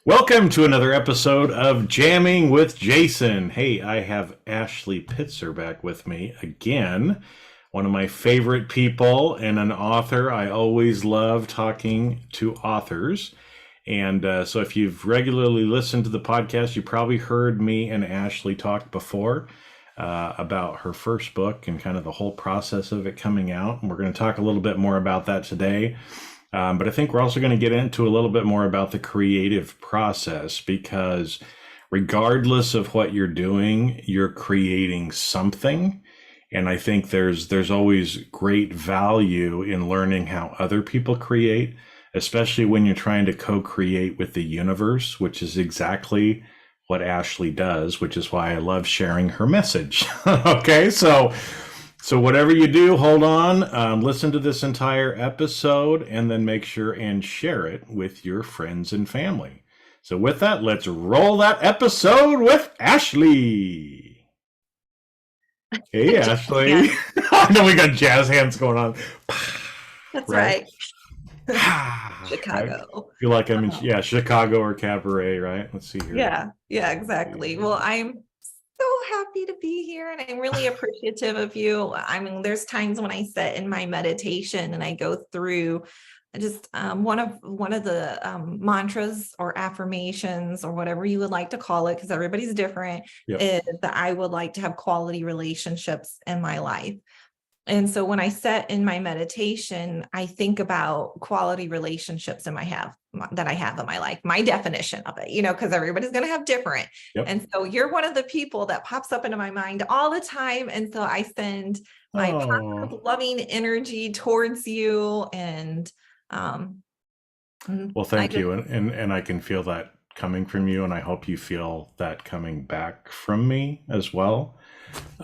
Welcome to another episode of Jamming with Jason. Hey, I have Ashley Pitzer back with me again. One of my favorite people and an author. I always love talking to authors. And so if you've regularly listened to the podcast, you probably heard me and Ashley talk before about her first book and kind of the whole process of it coming out. And we're going to talk a little bit more about that today. But I think we're also going to get into a little bit more about the creative process because regardless of what you're doing, you're creating something. And I think there's always great value in learning how other people create, especially when you're trying to co-create with the universe, which is exactly what Ashley does, which is why I love sharing her message. Okay, so whatever you do, hold on, listen to this entire episode, and then make sure and share it with your friends and family. So with that, let's roll that episode with Ashley. Hey, Ashley. I know we got jazz hands going on. That's right. I Chicago. feel like I'm in, Chicago or Cabaret, right? Let's see here. Yeah, exactly. Well, I'm so happy to be here and I'm really appreciative of you. I mean, there's times when I sit in my meditation and I go through just one of the mantras or affirmations or whatever you would like to call it, because everybody's different, is that I would like to have quality relationships in my life. And so when I sit in my meditation, I think about quality relationships that I have in my life, my definition of it, because everybody's going to have different. Yep. And so you're one of the people that pops up into my mind all the time. And so I send my positive, loving energy towards you. And well, thank you. And I can feel that coming from you. And I hope you feel that coming back from me as well.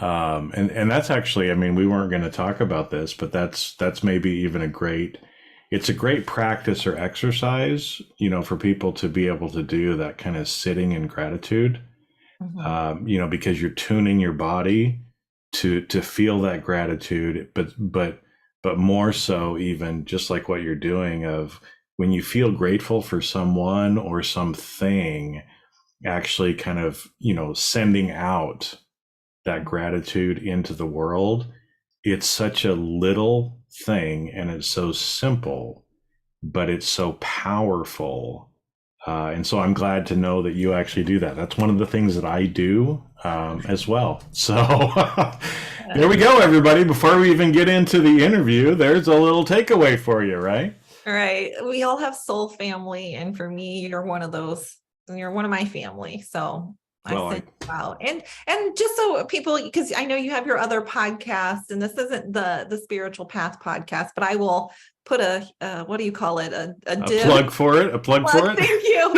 And that's actually, I mean, we weren't going to talk about this, but that's maybe even it's a great practice or exercise, for people to be able to do that kind of sitting in gratitude, because you're tuning your body to feel that gratitude, but more so even just like what you're doing of when you feel grateful for someone or something, actually kind of, sending out that gratitude into the world. It's such a little thing and it's so simple, but it's so powerful. And so I'm glad to know that you actually do that. That's one of the things that I do as well. So there we go, everybody. Before we even get into the interview, there's a little takeaway for you, right? All right. We all have soul family. And for me, you're one of those. You're one of my family. So wow. And just so people, because I know you have your other podcast, and this isn't the Spiritual Path podcast, but I will put what do you call it? A plug for it. Thank you.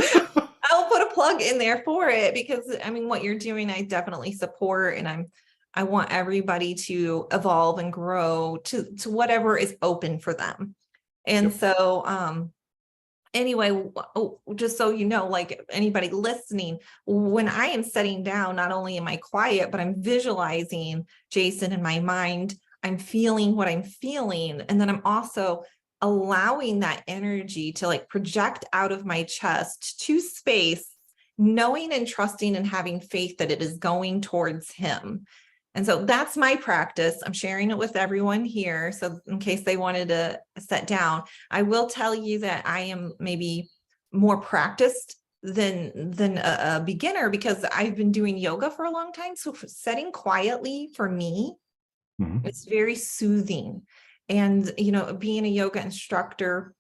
I'll put a plug in there for it because I mean, what you're doing, I definitely support, and I want everybody to evolve and grow to whatever is open for them. And so, anyway, just so you know, like anybody listening, when I am sitting down, not only am I quiet, but I'm visualizing Jason in my mind. I'm feeling what I'm feeling. And then I'm also allowing that energy to like project out of my chest to space, knowing and trusting and having faith that it is going towards him. And so that's my practice. I'm sharing it with everyone here. So in case they wanted to sit down, I will tell you that I am maybe more practiced than a beginner because I've been doing yoga for a long time. So sitting quietly for me, it's very soothing. And, being a yoga instructor,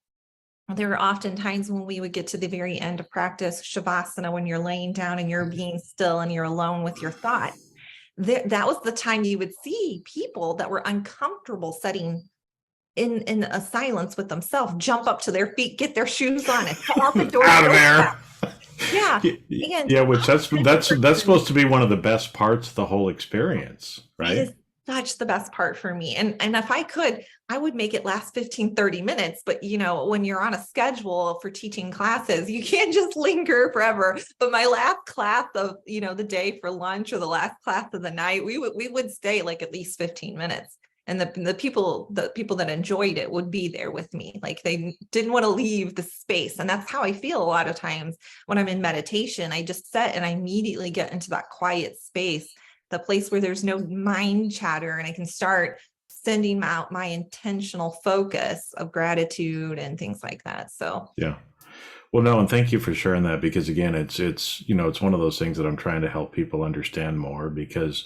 there are often times when we would get to the very end of practice, Shavasana, when you're laying down and you're being still and you're alone with your thoughts. That was the time you would see people that were uncomfortable sitting in a silence with themselves, jump up to their feet, get their shoes on, and come out the door. Out of there. Yeah. Which that's supposed to be one of the best parts of the whole experience, right? It is such the best part for me. And if I could, I would make it last 15, 30 minutes. But, when you're on a schedule for teaching classes, you can't just linger forever. But my last class of, the day for lunch or the last class of the night, we would stay like at least 15 minutes. And the people that enjoyed it would be there with me. Like they didn't want to leave the space. And that's how I feel a lot of times when I'm in meditation. I just sit and I immediately get into that quiet space, the place where there's no mind chatter, and I can start sending out my intentional focus of gratitude and things like that. So Yeah. Well, no, and thank you for sharing that, because again, it's it's one of those things that I'm trying to help people understand more, because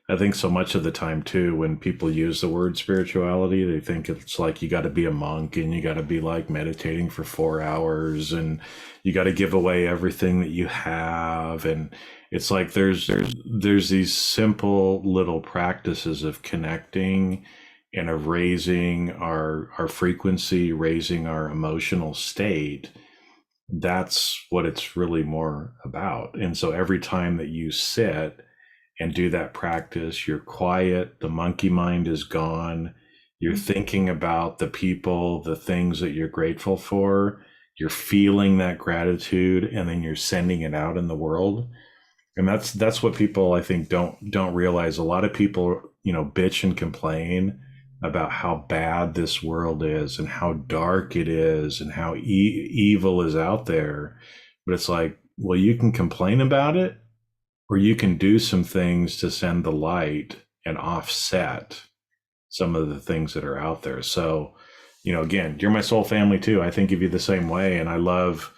I think so much of the time too, when people use the word spirituality, they think it's like you got to be a monk and you got to be like meditating for 4 hours and you got to give away everything that you have. And it's like there's these simple little practices of connecting and of raising our frequency, raising our emotional state. That's what it's really more about. And so every time that you sit and do that practice, you're quiet, the monkey mind is gone, you're thinking about the people, the things that you're grateful for, you're feeling that gratitude, and then you're sending it out in the world. And that's what people, I think, don't realize. A lot of people, bitch and complain about how bad this world is and how dark it is and how evil is out there. But it's like, well, you can complain about it, or you can do some things to send the light and offset some of the things that are out there. So, again, you're my soul family too. I think of you the same way. And I love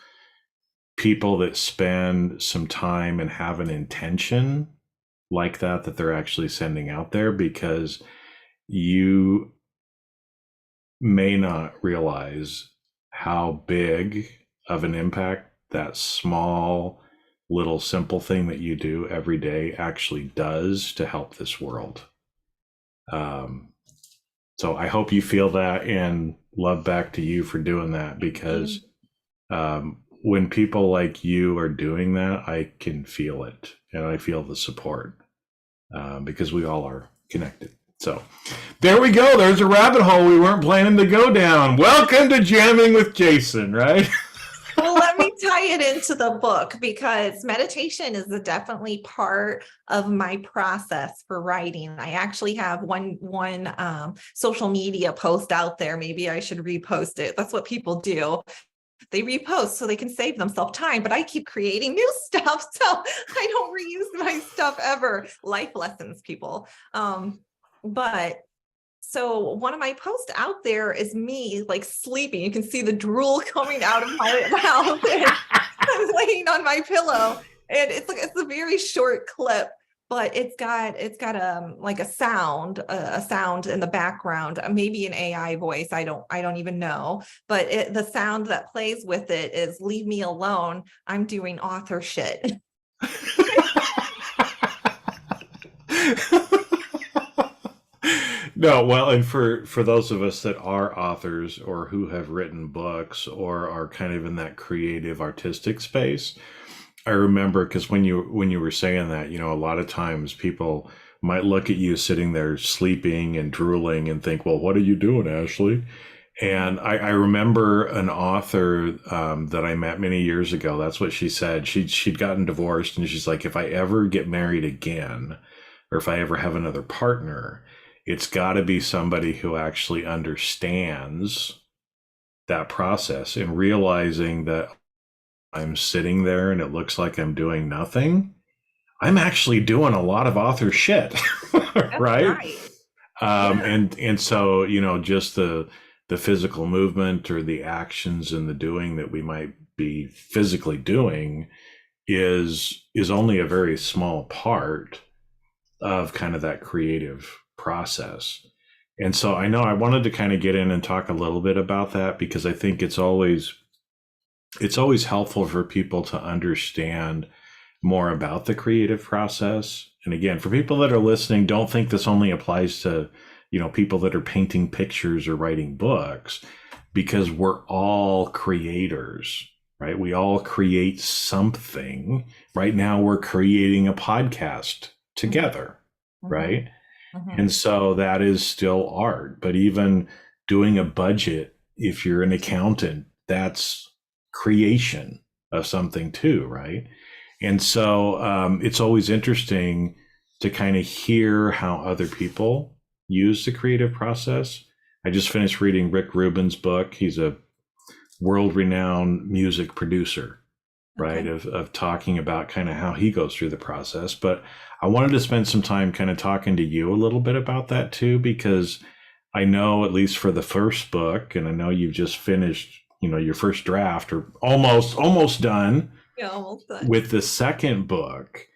people that spend some time and have an intention like that they're actually sending out there, because you may not realize how big of an impact that small little simple thing that you do every day actually does to help this world. So I hope you feel that, and love back to you for doing that, because when people like you are doing that, I can feel it, and I feel the support, because we all are connected. So there we go. There's a rabbit hole we weren't planning to go down. Welcome to Jamming with Jason, right? Well, let me tie it into the book, because meditation is definitely part of my process for writing. I actually have one social media post out there. Maybe I should repost it. That's what people do. They repost so they can save themselves time, but I keep creating new stuff, so I don't reuse my stuff ever. Life lessons, people. But so one of my posts out there is me like sleeping. You can see the drool coming out of my mouth, and I'm laying on my pillow. And it's a very short clip, but it's got like a sound in the background, maybe an AI voice. I don't even know. But the sound that plays with it is "Leave me alone. I'm doing author shit." No, well, and for those of us that are authors or who have written books or are kind of in that creative artistic space, I remember, because when you were saying that, a lot of times people might look at you sitting there sleeping and drooling and think, well, what are you doing, Ashley? And I remember an author that I met many years ago. That's what she said. She'd gotten divorced, and she's like, if I ever get married again, or if I ever have another partner, it's got to be somebody who actually understands that process, and realizing that I'm sitting there and it looks like I'm doing nothing. I'm actually doing a lot of author shit, right? Yeah. And so, just the physical movement or the actions and the doing that we might be physically doing is only a very small part of kind of that creative process. And so I know I wanted to kind of get in and talk a little bit about that, because I think it's always helpful for people to understand more about the creative process. And again, for people that are listening, don't think this only applies to, people that are painting pictures or writing books, because we're all creators, right? We all create something. Right now we're creating a podcast together, right? And so that is still art. But even doing a budget, if you're an accountant, that's creation of something too, right? And so it's always interesting to kind of hear how other people use the creative process. I just finished reading Rick Rubin's book. He's a world-renowned music producer, right? Okay. Of talking about kind of how he goes through the process. But I wanted to spend some time kind of talking to you a little bit about that too, because I know at least for the first book, and I know you've just finished, your first draft or almost done Yeah, almost done. with the second book.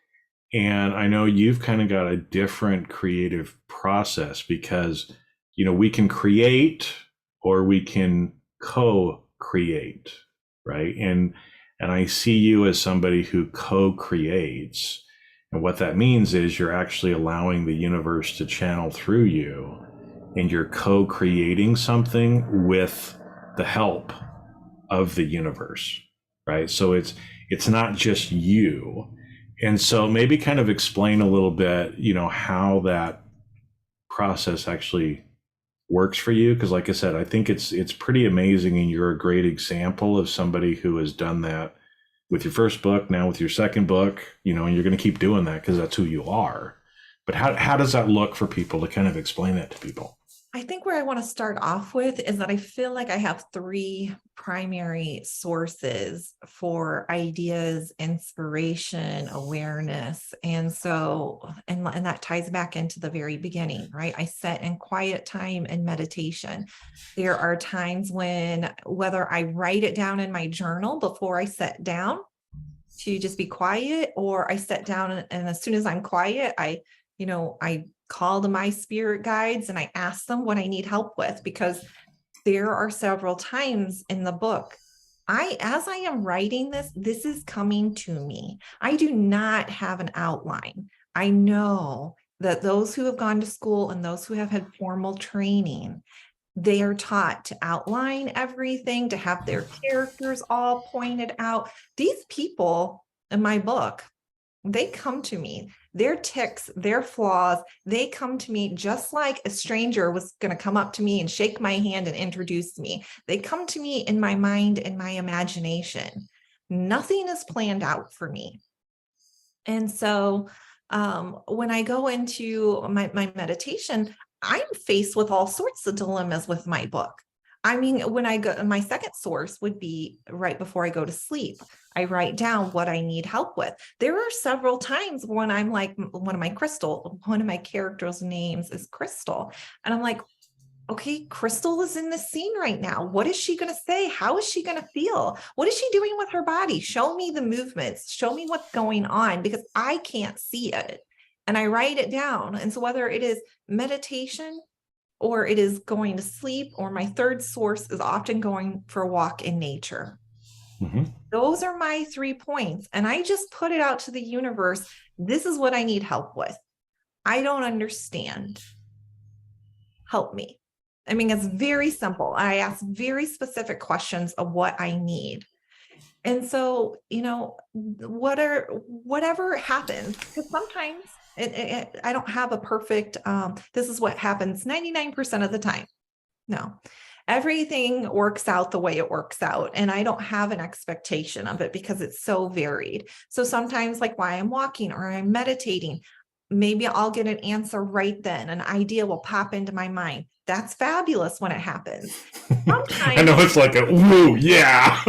And I know you've kind of got a different creative process because, we can create or we can co-create, right? And I see you as somebody who co-creates. And what that means is you're actually allowing the universe to channel through you, and you're co-creating something with the help of the universe, right? So it's not just you. And so maybe kind of explain a little bit, how that process actually works for you. Because like I said, I think it's pretty amazing, and you're a great example of somebody who has done that with your first book, now with your second book, and you're going to keep doing that because that's who you are. But how does that look for people, to kind of explain that to people? I think where I want to start off with is that I feel like I have three primary sources for ideas, inspiration, awareness. And so, and that ties back into the very beginning, right? I sit in quiet time and meditation. There are times when, whether I write it down in my journal before I sit down to just be quiet, or I sit down and as soon as I'm quiet, I call to my spirit guides and I ask them what I need help with, because there are several times in the book, as I am writing this is coming to me. I do not have an outline. I know that those who have gone to school and those who have had formal training, they are taught to outline everything, to have their characters all pointed out. These people in my book, they come to me, their tics, their flaws, they come to me just like a stranger was going to come up to me and shake my hand and introduce me. They come to me in my mind and my imagination. Nothing is planned out for me. And so when I go into my meditation, I'm faced with all sorts of dilemmas with my book. I mean, when I go, my second source would be right before I go to sleep. I write down what I need help with. There are several times when I'm like, one of my characters' names is Crystal. And I'm like, okay, Crystal is in the scene right now. What is she going to say? How is she going to feel? What is she doing with her body? Show me the movements. Show me what's going on, because I can't see it. And I write it down. And so whether it is meditation or it is going to sleep, or my third source is often going for a walk in nature. Mm-hmm. Those are my 3 points. And I just put it out to the universe. This is what I need help with. I don't understand. Help me. I mean, it's very simple. I ask very specific questions of what I need. And so, whatever happens, because sometimes I don't have a perfect, this is what happens 99% of the time. No, everything works out the way it works out. And I don't have an expectation of it because it's so varied. So sometimes, like while I'm walking or I'm meditating, maybe I'll get an answer right then. An idea will pop into my mind. That's fabulous when it happens. I know, it's like woo, yeah.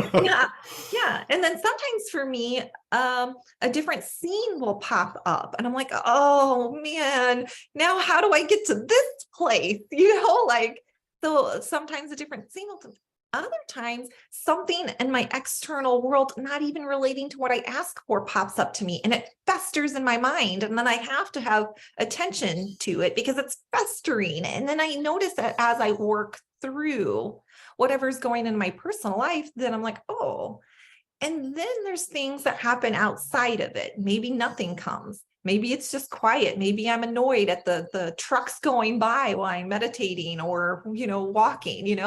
Yeah. And then sometimes for me, a different scene will pop up and I'm like, oh man, now how do I get to this place? So sometimes a different scene will, other times something in my external world, not even relating to what I ask for, pops up to me and it festers in my mind. And then I have to have attention to it because it's festering. And then I notice that as I work through whatever's going in my personal life, then I'm like, oh, and then there's things that happen outside of it. Maybe nothing comes. Maybe it's just quiet. Maybe I'm annoyed at the trucks going by while I'm meditating or, walking,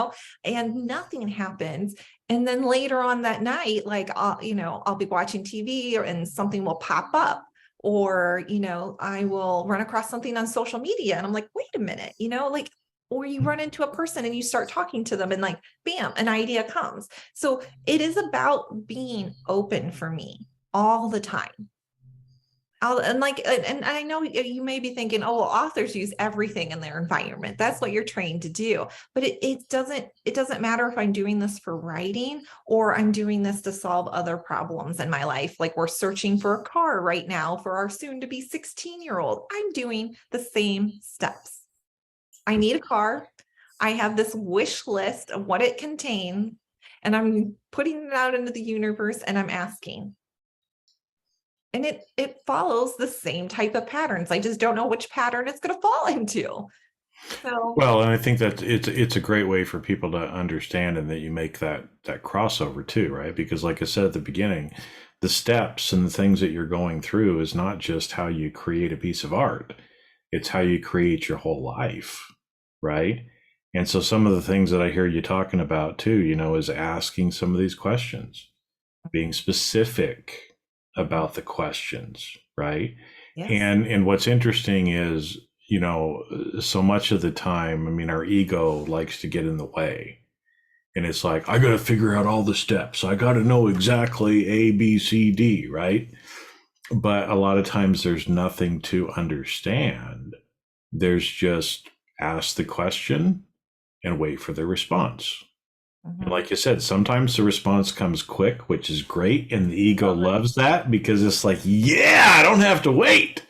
and nothing happens. And then later on that night, like, I'll be watching TV and something will pop up, or, I will run across something on social media and I'm like, wait a minute, or you run into a person and you start talking to them and like, bam, an idea comes. So it is about being open for me all the time. And I know you may be thinking, oh, well, authors use everything in their environment. That's what you're trained to do. But it doesn't matter if I'm doing this for writing or I'm doing this to solve other problems in my life. Like we're searching for a car right now for our soon to be 16-year-old. I'm doing the same steps. I need a car. I have this wish list of what it contains, and I'm putting it out into the universe and I'm asking. And it follows the same type of patterns. I just don't know which pattern it's going to fall into. So, Well, and I think that it's a great way for people to understand, and that you make that crossover too, right? Because like I said at the beginning, the steps and the things that you're going through is not just how you create a piece of art. It's how you create your whole life, right? And so some of the things that I hear you talking about too, is asking some of these questions, being specific about the questions, right? yes. And what's interesting is, so much of the time, I mean, our ego likes to get in the way. And it's like, I got to figure out all the steps. I got to know exactly A, B, C, D, right? But a lot of times there's nothing to understand. There's just ask the question and wait for the response. And like you said, sometimes the response comes quick, which is great. And the ego loves that because it's like, yeah, I don't have to wait.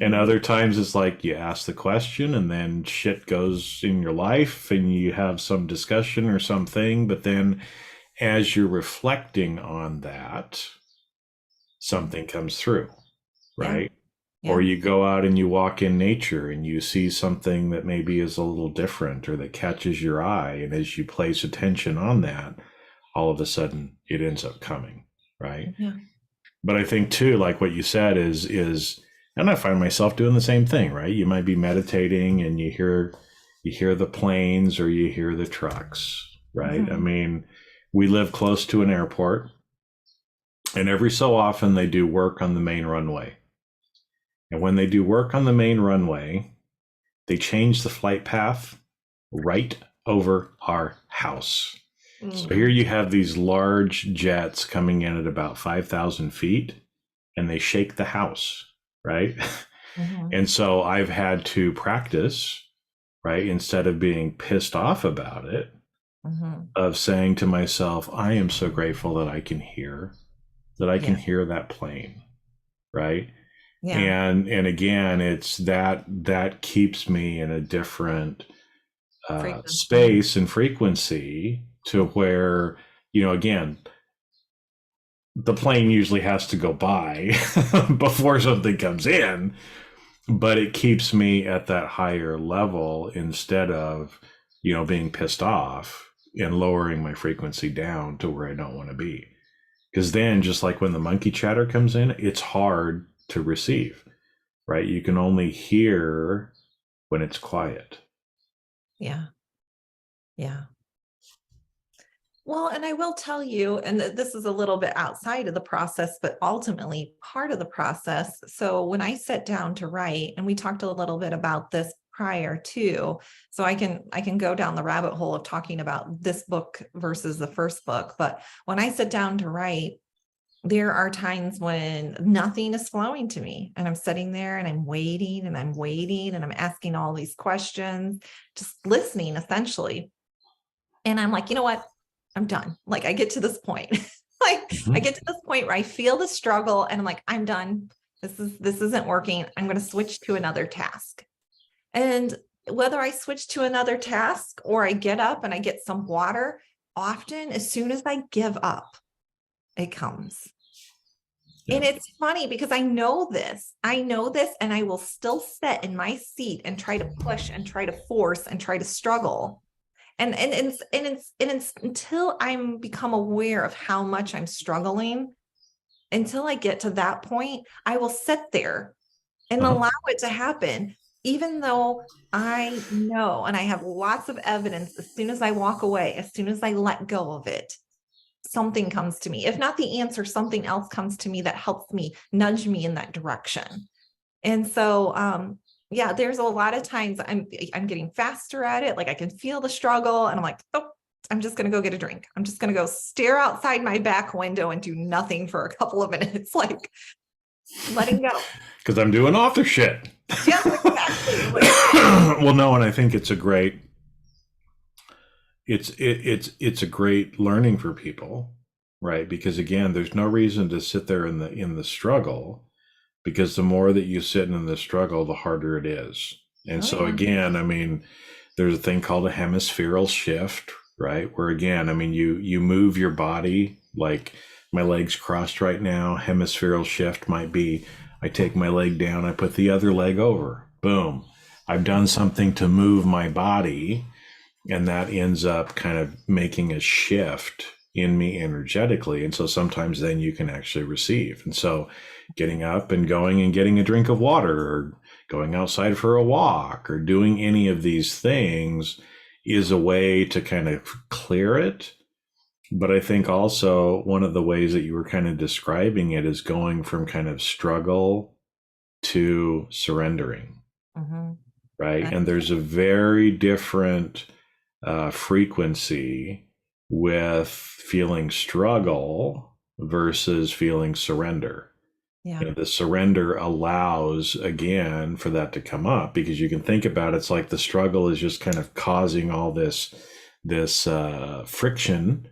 And other times it's like you ask the question and then shit goes in your life and you have some discussion or something. But then as you're reflecting on that, something comes through, right? Yeah. Or you go out and you walk in nature and you see something that maybe is a little different or that catches your eye. And as you place attention on that, all of a sudden it ends up coming, right? Yeah. But I think too, like what you said is, and I find myself doing the same thing, right? You might be meditating and you hear the planes or you hear the trucks, right? I mean, we live close to an airport, and every so often they do work on the main runway. And when they do work on the main runway, they change the flight path right over our house. So here you have these large jets coming in at about 5,000 feet, and they shake the house, right? And so I've had to practice, right? Instead of being pissed off about it, of saying to myself, I am so grateful that I can hear that plane, right? Yeah. And again, it's that keeps me in a different space and frequency to where, again, the plane usually has to go by before something comes in, but it keeps me at that higher level instead of, being pissed off and lowering my frequency down to where I don't want to be. Because then, just like when the monkey chatter comes in, it's hard to receive, right? You can only hear when it's quiet. Yeah. Yeah. Well, and I will tell you, and this is a little bit outside of the process, but ultimately part of the process. So when I sit down to write, and we talked a little bit about this prior to, so I can go down the rabbit hole of talking about this book versus the first book. But when I sit down to write, there are times when nothing is flowing to me and I'm sitting there and I'm waiting and I'm waiting and I'm asking all these questions, just listening essentially. And I'm like, you know what? I'm done. Like I get to this point, I get to this point where I feel the struggle and I'm like, I'm done. This isn't working. I'm going to switch to another task. And whether I switch to another task or I get up and I get some water, often as soon as I give up, it comes. Yeah. And it's funny because I know this, and I will still sit in my seat and try to push and try to force and try to struggle. And it's until I'm become aware of how much I'm struggling, until I get to that point, I will sit there and allow it to happen, even though I know, and I have lots of evidence, as soon as I walk away, as soon as I let go of it, something comes to me. If not the answer, something else comes to me that helps me, nudge me in that direction. And so, yeah, there's a lot of times I'm getting faster at it. Like I can feel the struggle and I'm like, oh, I'm just going to go get a drink. I'm just going to go stare outside my back window and do nothing for a couple of minutes. Like letting go. Because I'm doing author shit. Yes, exactly. Well, no, and I think it's a great it's a great learning for people, right? Because again, there's no reason to sit there in the struggle, because the more that you sit in the struggle, the harder it is. And Oh so yeah. again, I mean, there's a thing called a hemispherical shift, right? Where again, I mean, you move your body, like my legs crossed right now. Hemispherical shift might be I take my leg down, I put the other leg over. Boom. I've done something to move my body, and that ends up kind of making a shift in me energetically. And so sometimes then you can actually receive. And so getting up and going and getting a drink of water, or going outside for a walk, or doing any of these things is a way to kind of clear it. But I think also one of the ways that you were kind of describing it is going from kind of struggle to surrendering, Mm-hmm. right? And there's a very different frequency with feeling struggle versus feeling surrender. Yeah. You know, the surrender allows, again, for that to come up, because you can think about it, it's like the struggle is just kind of causing all this friction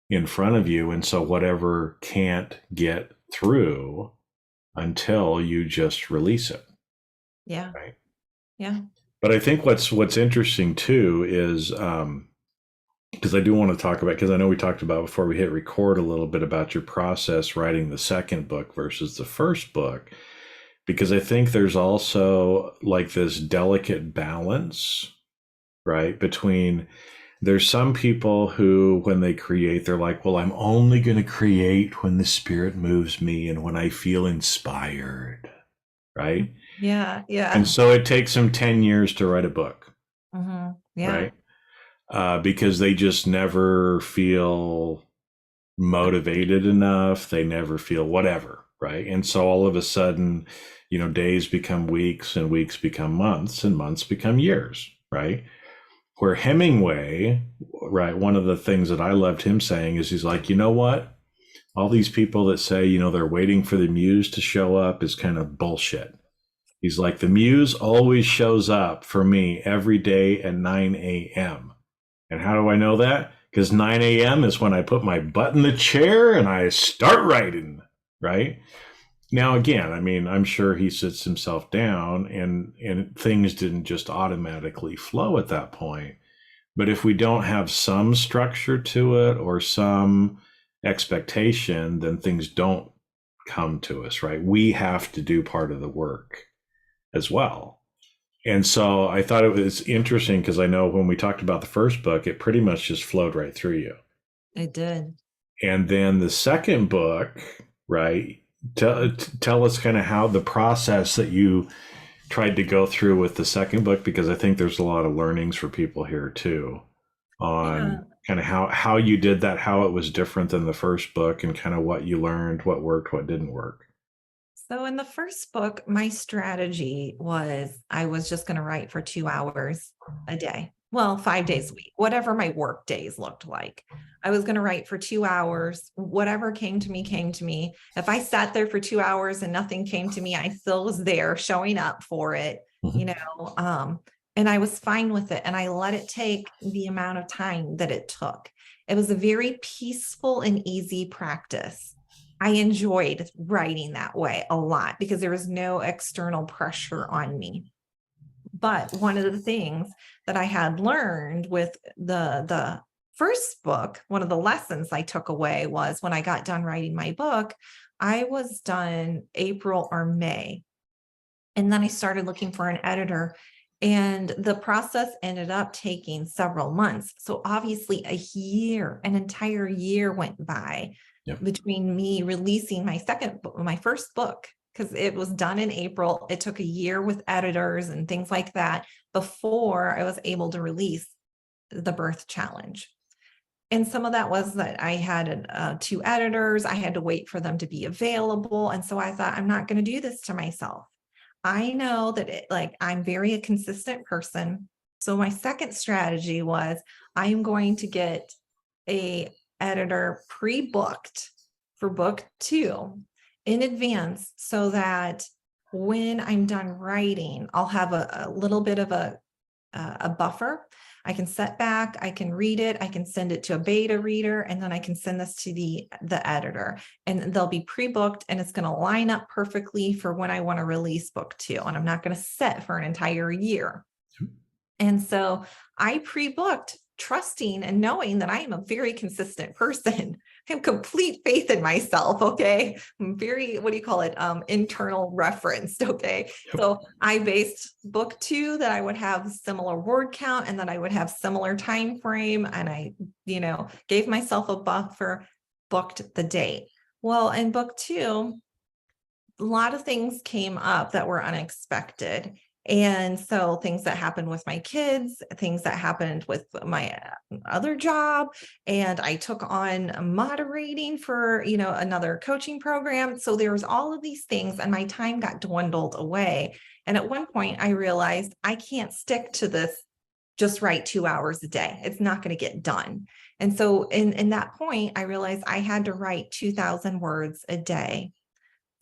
in front of you, and so whatever can't get through until you just release it. Yeah. Right. Yeah. But I think what's interesting too is because I do want to talk about, because I know we talked about before we hit record a little bit about your process writing the second book versus the first book, because I think there's also like this delicate balance, right? Between, there's some people who, when they create, they're like, well, I'm only going to create when the spirit moves me and when I feel inspired, right? Yeah. Yeah. And so it takes them 10 years to write a book, Mm-hmm. Yeah. right? Because they just never feel motivated enough. They never feel whatever, right? And so all of a sudden, you know, days become weeks and weeks become months and months become years, right? Where Hemingway, right, one of the things that I loved him saying is he's like, you know what? All these people that say, you know, they're waiting for the muse to show up is kind of bullshit. He's like, the muse always shows up for me every day at 9 a.m. And how do I know that? Because 9 a.m. is when I put my butt in the chair and I start writing, right? Now, again, I mean, I'm sure he sits himself down and things didn't just automatically flow at that point. But if we don't have some structure to it or some expectation, then things don't come to us, right? We have to do part of the work as well. And so I thought it was interesting because I know when we talked about the first book, it pretty much just flowed right through you. It did. And then the second book, right? Tell us kind of how the process that you tried to go through with the second book, because I think there's a lot of learnings for people here too Yeah. on kind of how you did that, how it was different than the first book, and kind of what you learned, what worked, what didn't work. So in the first book, my strategy was I was just going to write for 2 hours a day. Well, 5 days a week, whatever my work days looked like. I was going to write for 2 hours. Whatever came to me, came to me. If I sat there for 2 hours and nothing came to me, I still was there showing up for it, you know, and I was fine with it. And I let it take the amount of time that it took. It was a very peaceful and easy practice. I enjoyed writing that way a lot because there was no external pressure on me. But one of the things that I had learned with the first book, one of the lessons I took away was when I got done writing my book, I was done April or May. And then I started looking for an editor, and the process ended up taking several months. So obviously an entire year went by Yep. between me releasing my first book, because it was done in April. It took a year with editors and things like that before I was able to release the Birth Challenge. And some of that was that I had 2 editors. I had to wait for them to be available. And so I thought, I'm not going to do this to myself. I know that I'm very a consistent person. So my second strategy was I am going to get a editor pre-booked for book 2. in advance so that when I'm done writing, I'll have a little bit of a buffer. I can set back, I can read it, I can send it to a beta reader, and then I can send this to the editor, and they'll be pre-booked, and it's going to line up perfectly for when I want to release book 2, and I'm not going to set for an entire year. And so I pre-booked, trusting and knowing that I am a very consistent person. I have complete faith in myself. Okay. I'm very, what do you call it? Internal referenced. Okay. Yep. So I based book 2 that I would have similar word count and that I would have similar time frame. And I, gave myself a buffer, booked the date. Well, in book 2, a lot of things came up that were unexpected. And so things that happened with my kids, things that happened with my other job, and I took on moderating for, another coaching program. So there was all of these things and my time got dwindled away. And at one point I realized I can't stick to this, just write 2 hours a day. It's not going to get done. And so in that point, I realized I had to write 2,000 words a day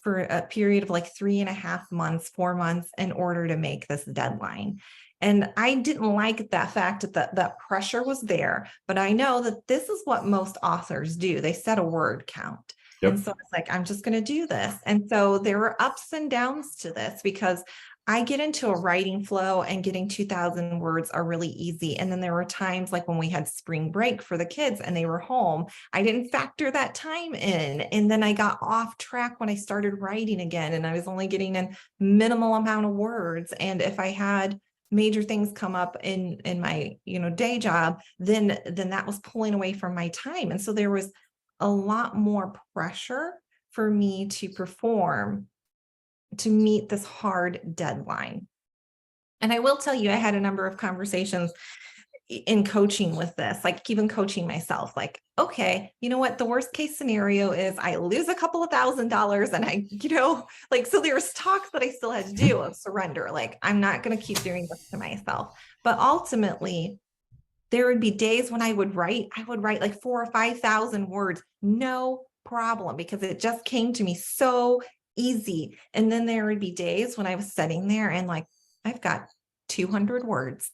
for a period of like 3.5 months, 4 months in order to make this deadline. And I didn't like that fact that pressure was there, but I know that this is what most authors do. They set a word count. Yep. And so it's like, I'm just going to do this. And so there were ups and downs to this because I get into a writing flow and getting 2,000 words are really easy. And then there were times like when we had spring break for the kids and they were home, I didn't factor that time in. And then I got off track when I started writing again, and I was only getting a minimal amount of words. And if I had major things come up in my, day job, then that was pulling away from my time. And so there was a lot more pressure for me to perform to meet this hard deadline. And I will tell you, I had a number of conversations in coaching with this, like even coaching myself, like, okay, you know what? The worst case scenario is I lose a couple of $1,000 and I, so there's talks that I still had to do of surrender. Like, I'm not going to keep doing this to myself. But ultimately, there would be days when I would write like 4,000 or 5,000 words, no problem, because it just came to me so easy. And then there would be days when I was sitting there and like, I've got 200 words,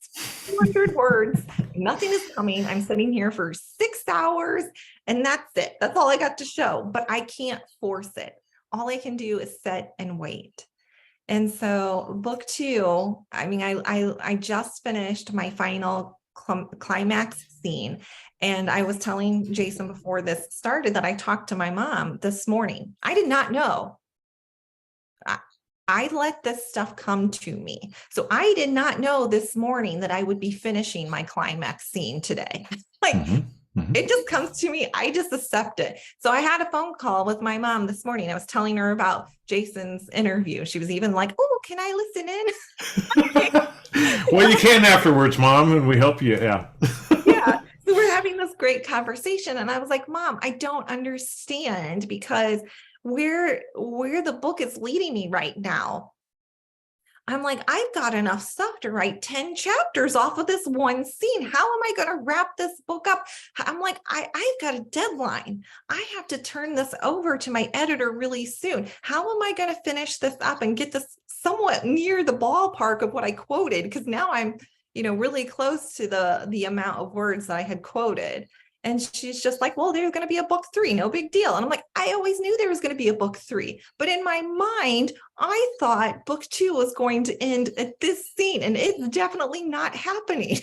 nothing is coming. I'm sitting here for 6 hours and that's it. That's all I got to show, but I can't force it. All I can do is sit and wait. And so book 2, I just finished my final climax scene. And I was telling Jason before this started that I talked to my mom this morning. I did not know. I let this stuff come to me. So I did not know this morning that I would be finishing my climax scene today. It just comes to me. I just accept it. So I had a phone call with my mom this morning. I was telling her about Jason's interview. She was even like, oh, can I listen in? Well, you can afterwards, Mom, and we help you. Yeah. Yeah. So we're having this great conversation. And I was like, Mom, I don't understand because where the book is leading me right now. I'm like, I've got enough stuff to write 10 chapters off of this one scene. How am I going to wrap this book up? I'm like, I've got a deadline. I have to turn this over to my editor really soon. How am I going to finish this up and get this somewhat near the ballpark of what I quoted? Because now I'm, really close to the amount of words that I had quoted. And she's just like, well, there's going to be a book 3, no big deal. And I'm like, I always knew there was going to be a book 3. But in my mind, I thought book 2 was going to end at this scene. And it's definitely not happening.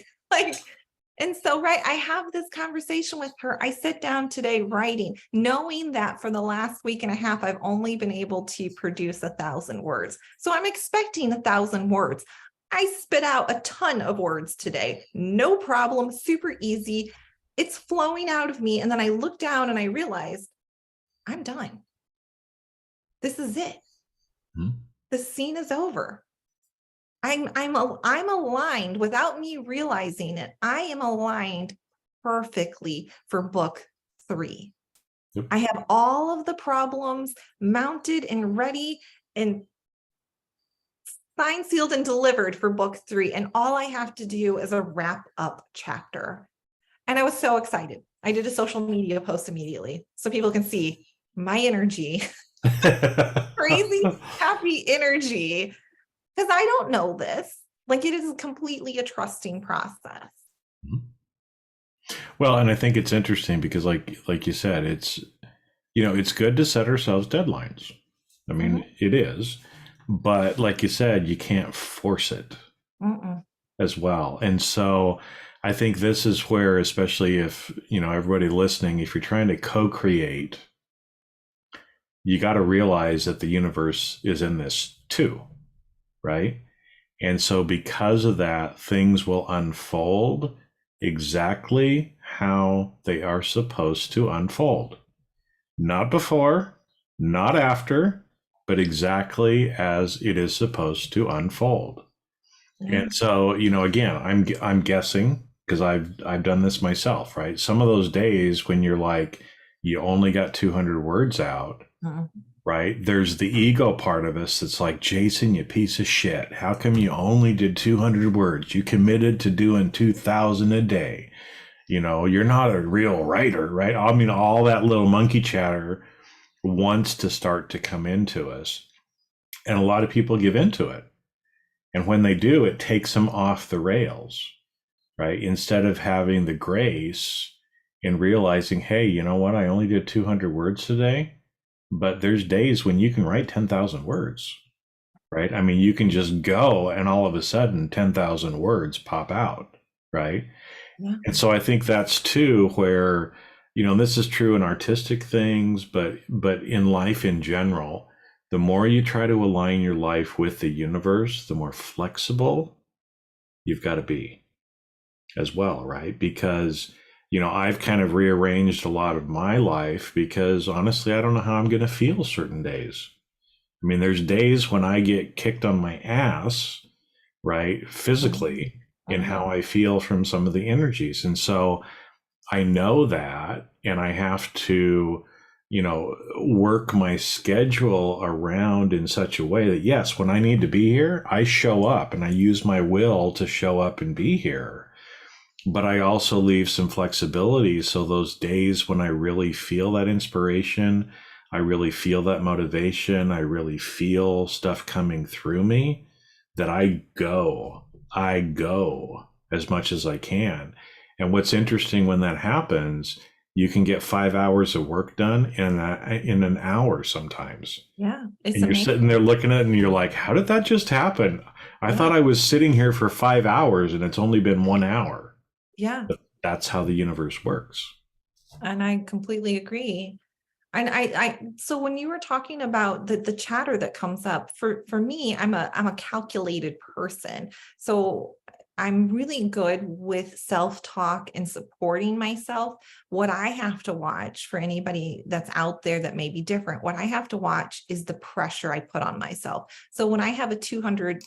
And so, I have this conversation with her. I sit down today writing, knowing that for the last week and a half, I've only been able to produce 1,000 words. So I'm expecting 1,000 words. I spit out a ton of words today. No problem. Super easy. It's flowing out of me. And then I look down and I realize I'm done. This is it. The scene is over. I'm aligned without me realizing it. I am aligned perfectly for book 3. Yep. I have all of the problems mounted and ready and signed, sealed, and delivered for book 3. And all I have to do is a wrap up chapter. And I was so excited. I did a social media post immediately so people can see my energy crazy, happy energy. Because I don't know this. Like, it is completely a trusting process. Well, and I think it's interesting because like you said, it's good to set ourselves deadlines. I mean, Mhm. it is, but like you said, you can't force it Mm-mm. as well. And so I think this is where, especially if, everybody listening, if you're trying to co-create, you got to realize that the universe is in this too, right? And so because of that, things will unfold exactly how they are supposed to unfold. Not before, not after, but exactly as it is supposed to unfold. Yeah. And so, again, I'm guessing because I've done this myself, right? Some of those days when you're like you only got 200 words out, Mm. right? There's the ego part of us that's like, Jason, you piece of shit. How come you only did 200 words? You committed to doing 2,000 a day. You're not a real writer, right? I mean, all that little monkey chatter wants to start to come into us. And a lot of people give into it. And when they do, it takes them off the rails, right? Instead of having the grace and realizing, hey, you know what? I only did 200 words today, but there's days when you can write 10,000 words, right? I mean, you can just go and all of a sudden 10,000 words pop out, right? Yeah. And so I think that's too where, this is true in artistic things, but in life in general, the more you try to align your life with the universe, the more flexible you've got to be as well, right? Because, I've kind of rearranged a lot of my life because honestly, I don't know how I'm going to feel certain days. I mean, there's days when I get kicked on my ass, right, Mhm. physically, in Mhm. how I feel from some of the energies. And so I know that, and I have to, work my schedule around in such a way that, yes, when I need to be here, I show up and I use my will to show up and be here. But I also leave some flexibility. So those days when I really feel that inspiration, I really feel that motivation, I really feel stuff coming through me, that I go as much as I can. And what's interesting when that happens, you can get 5 hours of work done in an hour sometimes. Yeah. It's And you're sitting amazing. there looking at it and you're like, how did that just happen? I Yeah. thought I was sitting here for 5 hours and it's only been 1 hour. Yeah. But that's how the universe works. And I completely agree. And so when you were talking about the chatter that comes up, for me, I'm a calculated person. So I'm really good with self-talk and supporting myself. What I have to watch, for anybody that's out there that may be different, what I have to watch is the pressure I put on myself. So when I have a 200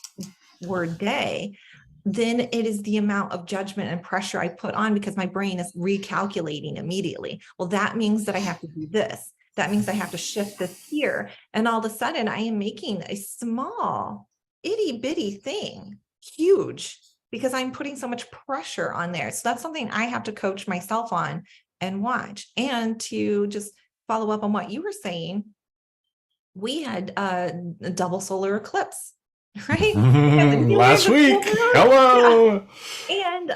word day, then it is the amount of judgment and pressure I put on because my brain is recalculating immediately. Well, that means that I have to do this. That means I have to shift this here. And all of a sudden, I am making a small, itty bitty thing huge because I'm putting so much pressure on there. So that's something I have to coach myself on and watch. And to just follow up on what you were saying, we had a double solar eclipse, right? We had the new moon, Last the full week. moon. Yeah. Hello. And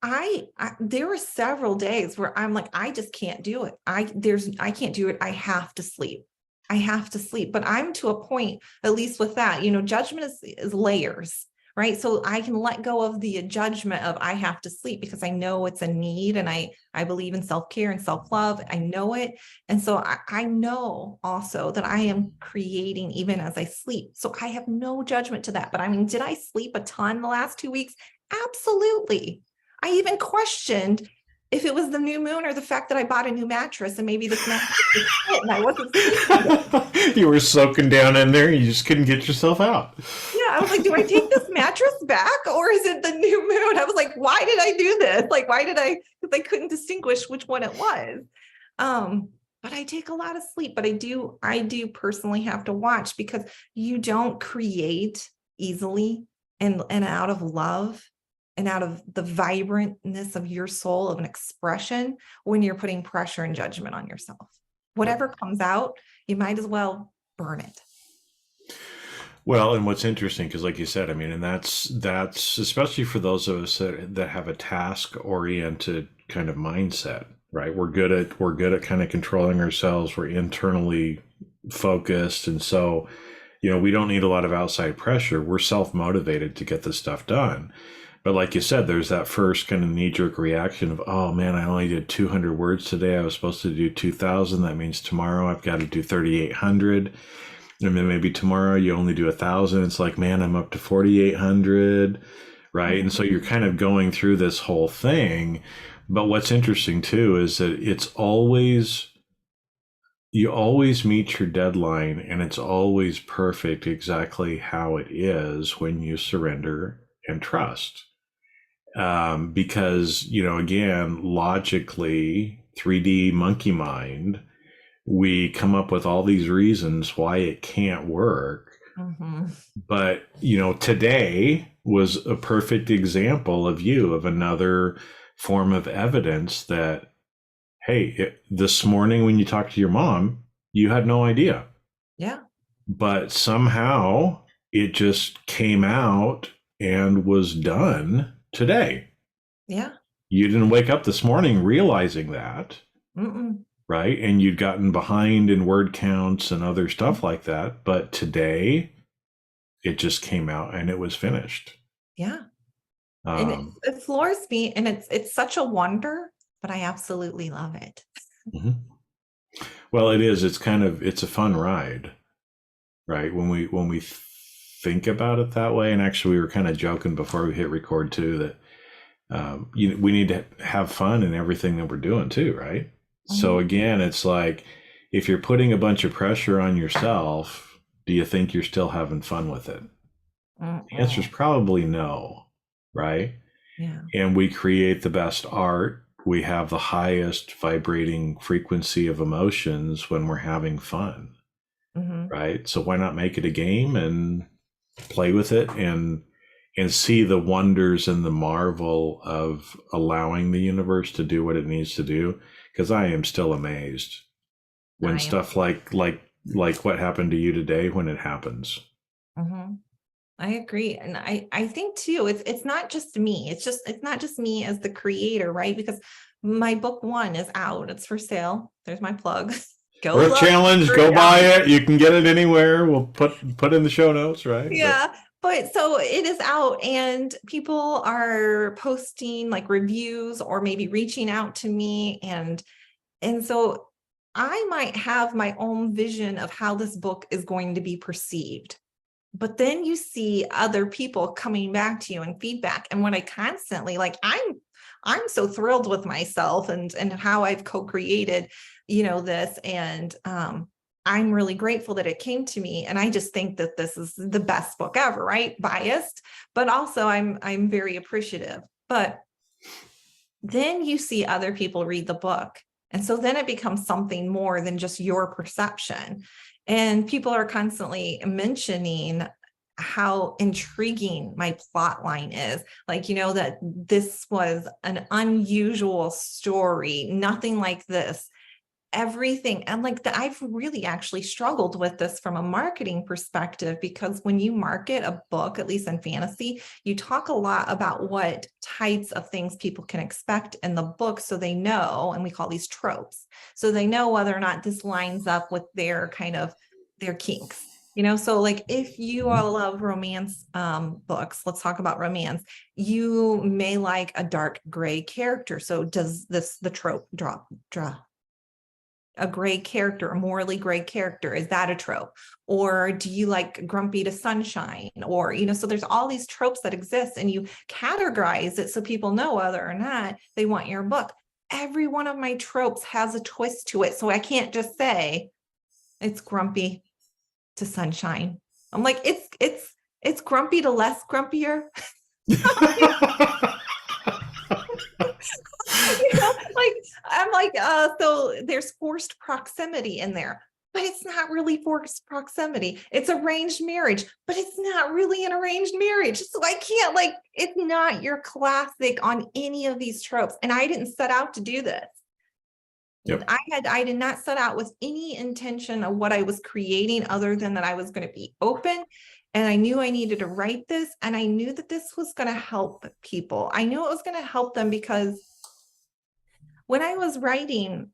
I there were several days where I'm like, I just can't do it. I can't do it. I have to sleep. I have to sleep. But I'm to a point, at least with that, judgment is layers, right? So I can let go of the judgment of I have to sleep because I know it's a need, and I believe in self-care and self-love. I know it. And so I know also that I am creating even as I sleep. So I have no judgment to that. But I mean, did I sleep a ton the last 2 weeks? Absolutely. I even questioned if it was the new moon or the fact that I bought a new mattress and maybe this mattress was shit and I wasn't sleeping. You were soaking down in there. You just couldn't get yourself out. Yeah, I was like, do I take this mattress back or is it the new moon? I was like, why did I do this? Like, why did I? Because I couldn't distinguish which one it was. But I take a lot of sleep, but I do personally have to watch because you don't create easily and out of love and out of the vibrantness of your soul of an expression when you're putting pressure and judgment on yourself. whatever comes out, you might as well burn it. Well, and what's interesting, because like you said, I mean, and that's especially for those of us that have a task oriented kind of mindset, right? We're good at kind of controlling ourselves. We're internally focused, and so we don't need a lot of outside pressure. We're self motivated to get this stuff done. But like you said, there's that first kind of knee jerk reaction of, oh man, I only did 200 words today. I was supposed to do 2,000. That means tomorrow I've got to do 3,800. And then maybe tomorrow you only do 1,000. It's like, man, I'm up to 4,800, right? And so you're kind of going through this whole thing. But what's interesting too is that you always meet your deadline, and it's always perfect exactly how it is when you surrender and trust. Because, again, logically, 3D monkey mind, we come up with all these reasons why it can't work. Mm-hmm. But, today was a perfect example of another form of evidence that, hey, this morning when you talked to your mom, you had no idea. Yeah. But somehow it just came out and was done today. Yeah. You didn't wake up this morning realizing that. Mm-mm. Right? And you'd gotten behind in word counts and other stuff like that. But today, it just came out and it was finished. Yeah. And it floors me, and it's such a wonder, but I absolutely love it. Mm-hmm. Well, it is. It's a fun ride, right? When we think about it that way. And actually, we were kind of joking before we hit record too that we need to have fun in everything that we're doing too, right? So again, it's like, if you're putting a bunch of pressure on yourself, do you think you're still having fun with it? The answer is probably no, right? Yeah. And we create the best art. We have the highest vibrating frequency of emotions when we're having fun, right? So why not make it a game and play with it and see the wonders and the marvel of allowing the universe to do what it needs to do? Because I am still amazed when stuff like what happened to you today, when it happens. Mm-hmm. I agree. And I think too, it's not just me. It's not just me as the creator, right? Because my book 1 is out. It's for sale. There's my plug. Earth Challenge, go buy it. You can get it anywhere. We'll put in the show notes, right? Yeah. But so it is out, and people are posting like reviews or maybe reaching out to me. And so I might have my own vision of how this book is going to be perceived. But then you see other people coming back to you and feedback. And what I constantly I'm so thrilled with myself and how I've co-created, this. And I'm really grateful that it came to me. And I just think that this is the best book ever, right? Biased, but also I'm very appreciative. But then you see other people read the book. And so then it becomes something more than just your perception. And people are constantly mentioning how intriguing my plot line is. Like, that this was an unusual story, nothing like this. Everything. And I've really actually struggled with this from a marketing perspective, because when you market a book, at least in fantasy, you talk a lot about what types of things people can expect in the book. So they know, and we call these tropes. So they know whether or not this lines up with their kinks. So if you all love romance books, let's talk about romance. You may like a dark gray character. So does the trope draw a gray character, a morally gray character? Is that a trope? Or do you like grumpy to sunshine? Or, so there's all these tropes that exist, and you categorize it so people know whether or not they want your book. Every one of my tropes has a twist to it. So I can't just say it's grumpy to sunshine. I'm like, it's grumpy to less grumpier. I'm like, so there's forced proximity in there, but it's not really forced proximity. It's arranged marriage, but it's not really an arranged marriage. So I can't, it's not your classic on any of these tropes. And I didn't set out to do this. Yep. I did not set out with any intention of what I was creating other than that I was going to be open. And I knew I needed to write this, and I knew that this was going to help people. I knew it was going to help them because when I was writing,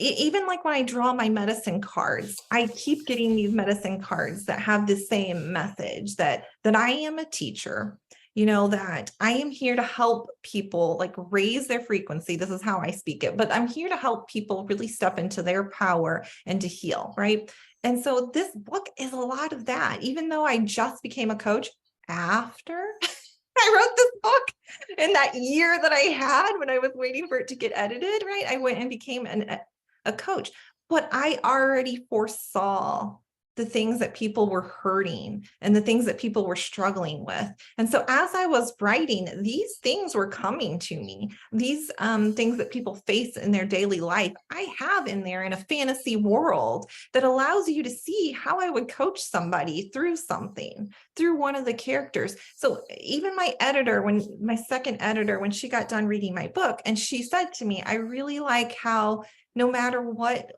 even like when I draw my medicine cards, I keep getting these medicine cards that have the same message that I am a teacher, that I am here to help people like raise their frequency. This is how I speak it, but I'm here to help people really step into their power and to heal, right? And so this book is a lot of that, even though I just became a coach after I wrote this book in that year that I had when I was waiting for it to get edited, right? I went and became a coach, but I already foresaw the things that people were hurting and the things that people were struggling with. And so as I was writing, these things were coming to me, these things that people face in their daily life, I have in there in a fantasy world that allows you to see how I would coach somebody through something, through one of the characters. So even my editor, my second editor, when she got done reading my book, and she said to me, I really like how no matter what,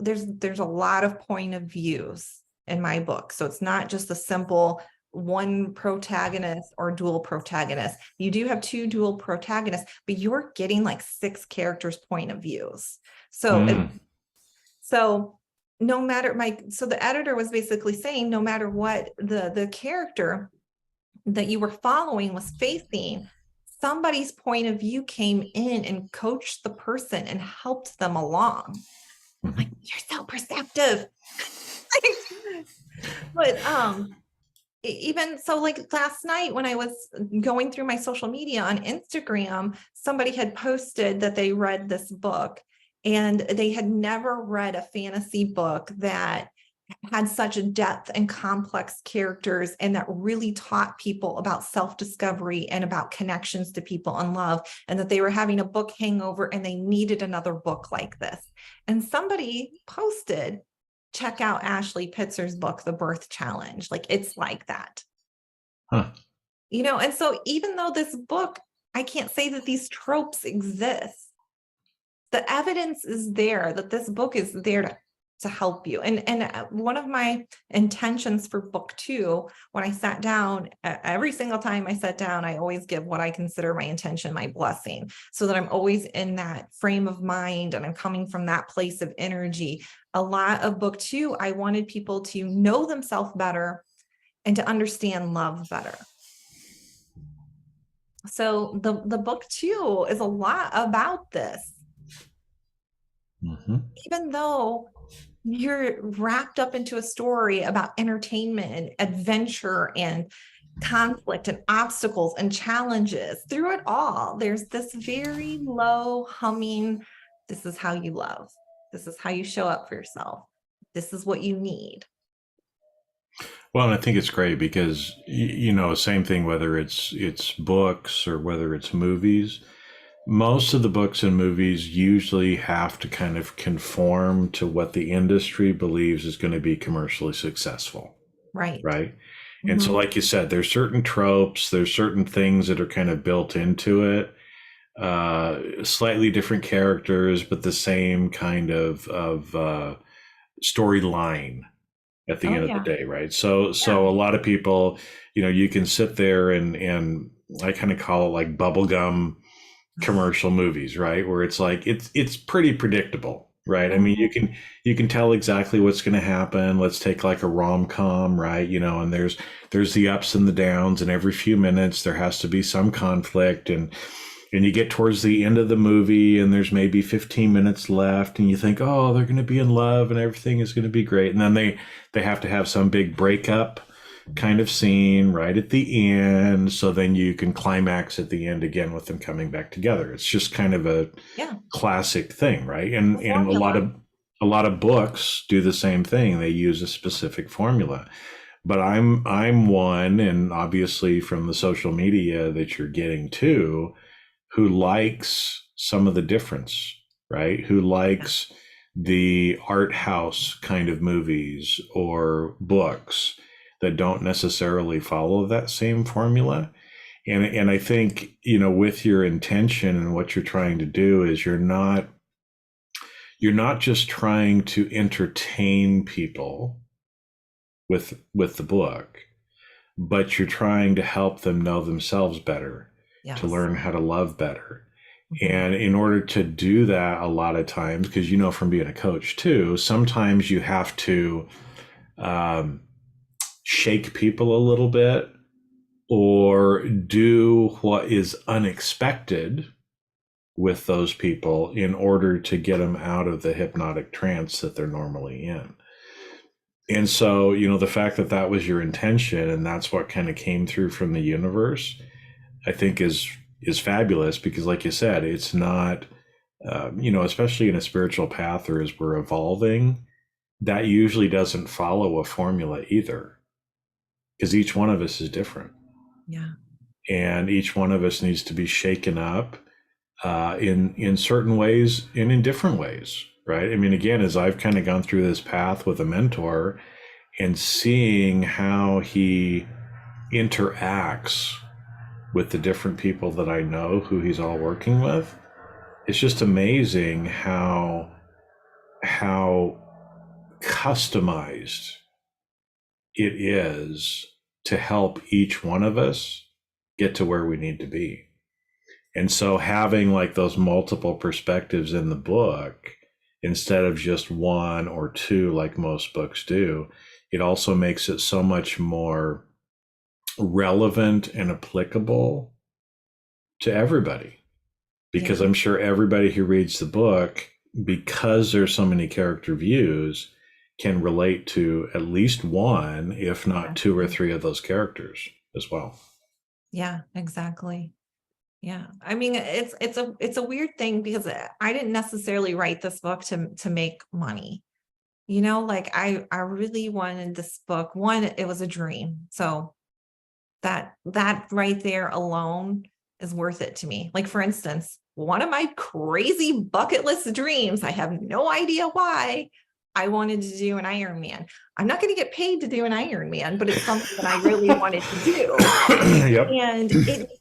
there's a lot of point of views in my book. So it's not just a simple one protagonist or dual protagonist. You do have two dual protagonists, but you're getting like 6 characters' point of views. So, so no matter so the editor was basically saying, no matter what the character that you were following was facing, somebody's point of view came in and coached the person and helped them along. I'm like, you're so perceptive. But even so, like last night when I was going through my social media on Instagram, somebody had posted that they read this book and they had never read a fantasy book that had such a depth and complex characters and that really taught people about self-discovery and about connections to people and love, and that they were having a book hangover and they needed another book like this. And somebody posted, check out Ashley Pitzer's book, The Birth Challenge. Like it's like that. Huh. And so even though this book, I can't say that these tropes exist, the evidence is there that this book is there to help you. And one of my intentions for book 2, when I sat down, every single time I sat down, I always give what I consider my intention, my blessing, so that I'm always in that frame of mind and I'm coming from that place of energy. A lot of book 2, I wanted people to know themselves better and to understand love better. So the book 2 is a lot about this. Even though you're wrapped up into a story about entertainment and adventure and conflict and obstacles and challenges, through it all, there's this very low humming, this is how you love. This is how you show up for yourself. This is what you need. Well, and I think it's great because, same thing, whether it's books or whether it's movies, most of the books and movies usually have to kind of conform to what the industry believes is going to be commercially successful. Right. Right. And so, like you said, there's certain tropes, there's certain things that are kind of built into it, slightly different characters, but the same kind of storyline at the end of the day. Right. So a lot of people, you can sit there and I kind of call it like bubblegum commercial movies, right? Where it's like, it's pretty predictable, right? I mean, you can tell exactly what's going to happen. Let's take like a rom-com, right? And there's the ups and the downs, and every few minutes there has to be some conflict, and you get towards the end of the movie and there's maybe 15 minutes left and you think, oh, they're going to be in love and everything is going to be great. And then they have to have some big breakup kind of scene right at the end, so then you can climax at the end again with them coming back together. It's just kind of a classic thing, right? And a lot of books do the same thing. They use a specific formula. But I'm one, and obviously from the social media that you're getting too, who likes some of the difference, right? Who likes the art house kind of movies or books that don't necessarily follow that same formula. And I think, with your intention and what you're trying to do is you're not you're not just trying to entertain people with the book, but you're trying to help them know themselves better, to Yes. learn how to love better. Mhm. And in order to do that, a lot of times, because you know from being a coach too, sometimes you have to um, shake people a little bit or do what is unexpected with those people in order to get them out of the hypnotic trance that they're normally in. And so, you know, the fact that that was your intention and that's what kind of came through from the universe, I think is fabulous because, like you said, it's not, you know, especially in a spiritual path or as we're evolving, that usually doesn't follow a formula either, because each one of us is different, Yeah. and each one of us needs to be shaken up in certain ways and in different ways, right? I mean, again, as I've kind of gone through this path with a mentor and seeing how he interacts with the different people that I know who he's all working with, it's just amazing how customized it is to help each one of us get to where we need to be. And so having like those multiple perspectives in the book instead of just one or two like most books do, it also makes it so much more relevant and applicable to everybody. Because Yeah. I'm sure everybody who reads the book, because there's so many character views, can relate to at least one, if not two or three of those characters as well. Yeah, exactly. Yeah. I mean, it's a weird thing because I didn't necessarily write this book to make money. You know, like I really wanted this book. One, it was a dream. So that right there alone is worth it to me. Like, for instance, one of my crazy bucket list dreams, I have no idea why, I wanted to do an Iron Man. I'm not going to get paid to do an Iron Man, but it's something that I really wanted to do. Yep. And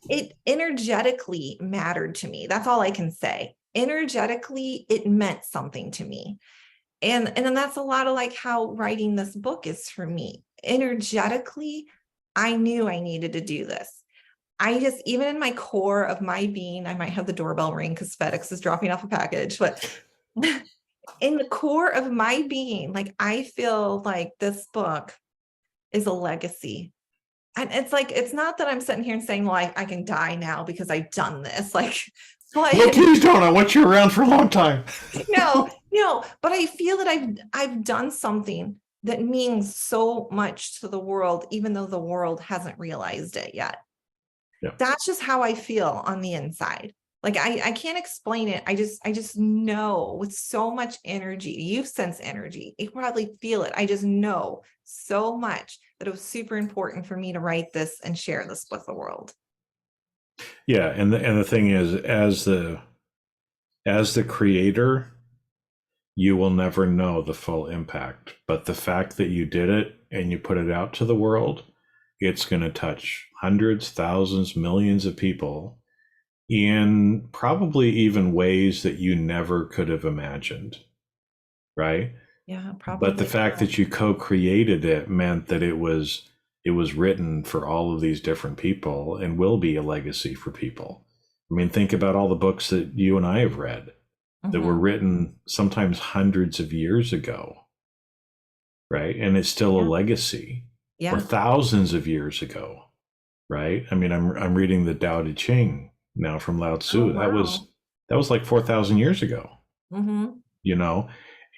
it energetically mattered to me. That's all I can say. Energetically, it meant something to me. And then that's a lot of like how writing this book is for me. Energetically, I knew I needed to do this. I just, even in my core of my being, I might have the doorbell ring because FedEx is dropping off a package, but in the core of my being, like I feel like this book is a legacy. And it's like, it's not that I'm sitting here and saying, well, I can die now because I've done this. Like, but No, please don't. I want you around for a long time. no, but I feel that I've done something that means so much to the world, even though the world hasn't realized it yet. Yeah. That's just how I feel on the inside. Like I can't explain it. I just know with so much energy. You sense energy. You probably feel it. I just know so much that it was super important for me to write this and share this with the world. Yeah, and the thing is, as the creator, you will never know the full impact. But the fact that you did it and you put it out to the world, it's going to touch hundreds, thousands, millions of people in probably even ways that you never could have imagined, right? Yeah, But the probably. fact that you co-created it meant that it was written for all of these different people and will be a legacy for people. I mean, think about all the books that you and I have read that were written sometimes hundreds of years ago, right? And it's still a legacy. Or Yeah. thousands of years ago, right? I mean, I'm reading the Tao Te Ching now from Lao Oh, Tzu. wow. That was like 4,000 years ago, Mm-hmm. you know,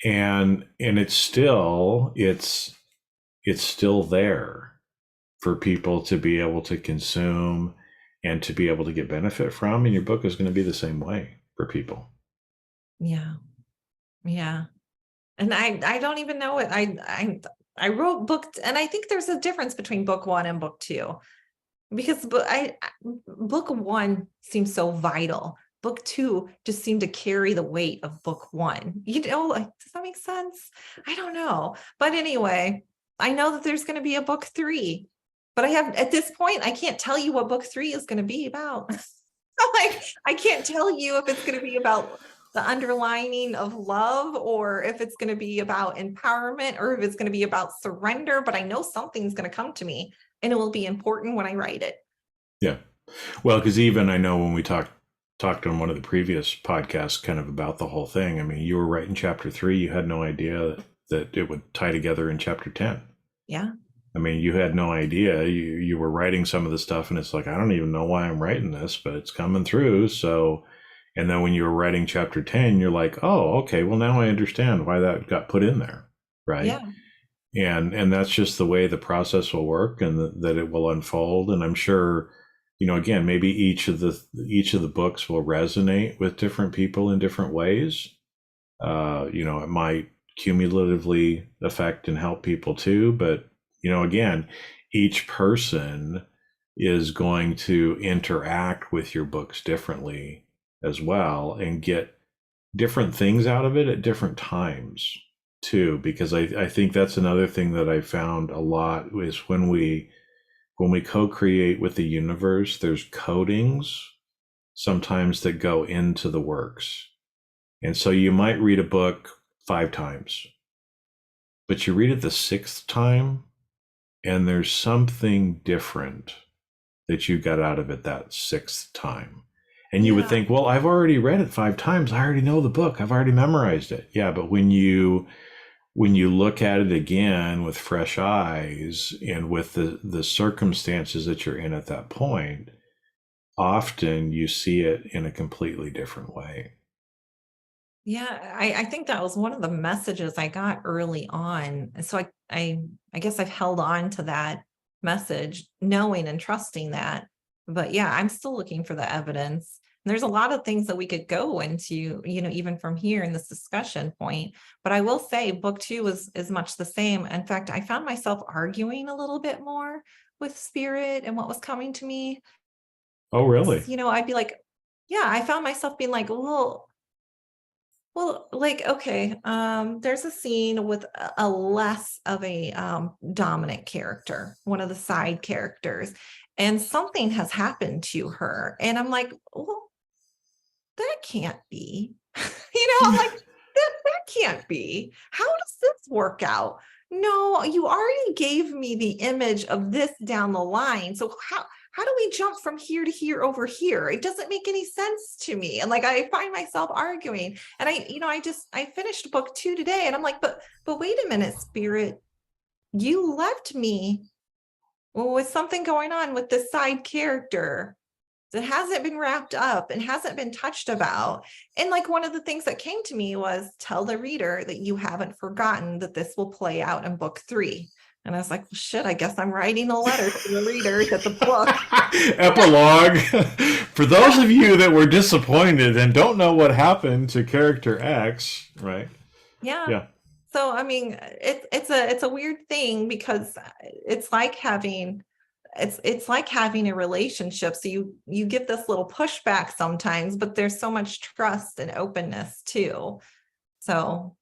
and it's still there for people to be able to consume and to be able to get benefit from. And your book is going to be the same way for people. Yeah. Yeah. And I don't even know it. I wrote book, and I think there's a difference between book one and book two, because book one seems so vital. Book two just seemed to carry the weight of book one. You know, like, does that make sense? I don't know. But anyway, I know that there's going to be a book three, but at this point, I can't tell you what book three is going to be about. Like, I can't tell you if it's going to be about the underlining of love, or if it's going to be about empowerment, or if it's going to be about surrender, but I know something's going to come to me and it will be important when I write it. Yeah. Well, because even I know when we talked on one of the previous podcasts kind of about the whole thing, I mean, you were writing chapter 3, you had no idea that it would tie together in chapter 10. Yeah. I mean, you had no idea. You were writing some of the stuff, and it's like, I don't even know why I'm writing this, but it's coming through. So, and then when you were writing chapter 10, you're like, oh, okay, well, now I understand why that got put in there. Right. Yeah. And that's just the way the process will work, and that it will unfold. And I'm sure, again, maybe each of the books will resonate with different people in different ways. It might cumulatively affect and help people too, but again, each person is going to interact with your books differently as well, and get different things out of it at different times too, because I think that's another thing that I found a lot is when we co-create with the universe, there's codings sometimes that go into the works. And so you might read a book 5 times, but you read it the 6th time, and there's something different that you got out of it that 6th time. And you would think, well, I've already read it 5 times. I already know the book. I've already memorized it. Yeah, but when you look at it again with fresh eyes and with the circumstances that you're in at that point, often you see it in a completely different way. Yeah, I think that was one of the messages I got early on. And so I guess I've held on to that message, knowing and trusting that. But yeah, I'm still looking for the evidence. And there's a lot of things that we could go into, even from here in this discussion point. But I will say book 2 is much the same. In fact, I found myself arguing a little bit more with spirit and what was coming to me. Oh, really? I'd be like, yeah, I found myself being like, well, like, okay, there's a scene with a less of a dominant character, one of the side characters, and something has happened to her. And I'm like, well, that can't be. I'm like, that can't be. How does this work out? No, you already gave me the image of this down the line. So how do we jump from here to here over here? It doesn't make any sense to me. And like, I find myself arguing, and I finished book 2 today, and I'm like, but wait a minute, spirit, you left me with something going on with this side character that hasn't been wrapped up and hasn't been touched about. And like, one of the things that came to me was, tell the reader that you haven't forgotten that this will play out in book 3. And I was like, well, shit, I guess I'm writing a letter to the readers at the book. Epilogue. For those of you that were disappointed and don't know what happened to character X, right? Yeah. Yeah. So, I mean, it's a weird thing, because it's like having a relationship. So you get this little pushback sometimes, but there's so much trust and openness too. So.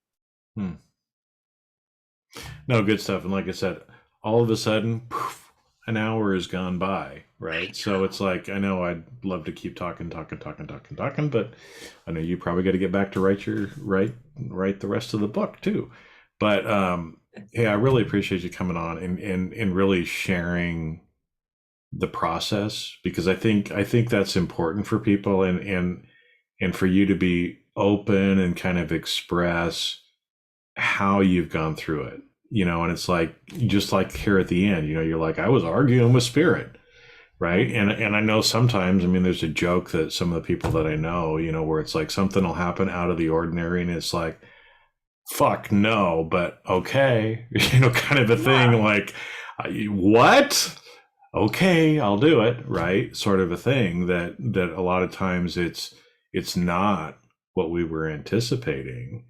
No, good stuff. And like I said, all of a sudden, poof, an hour has gone by, right? So it's like, I know I'd love to keep talking, but I know you probably got to get back to write the rest of the book too. But hey, I really appreciate you coming on and really sharing the process, because I think that's important for people, and for you to be open and kind of express how you've gone through it, and it's like, just like here at the end, you're like, I was arguing with spirit, right? And I know sometimes, I mean, there's a joke that some of the people that I know, where it's like something will happen out of the ordinary, and it's like, fuck no, but okay, kind of a thing, like, what? Okay, I'll do it, right? Sort of a thing that a lot of times it's not what we were anticipating,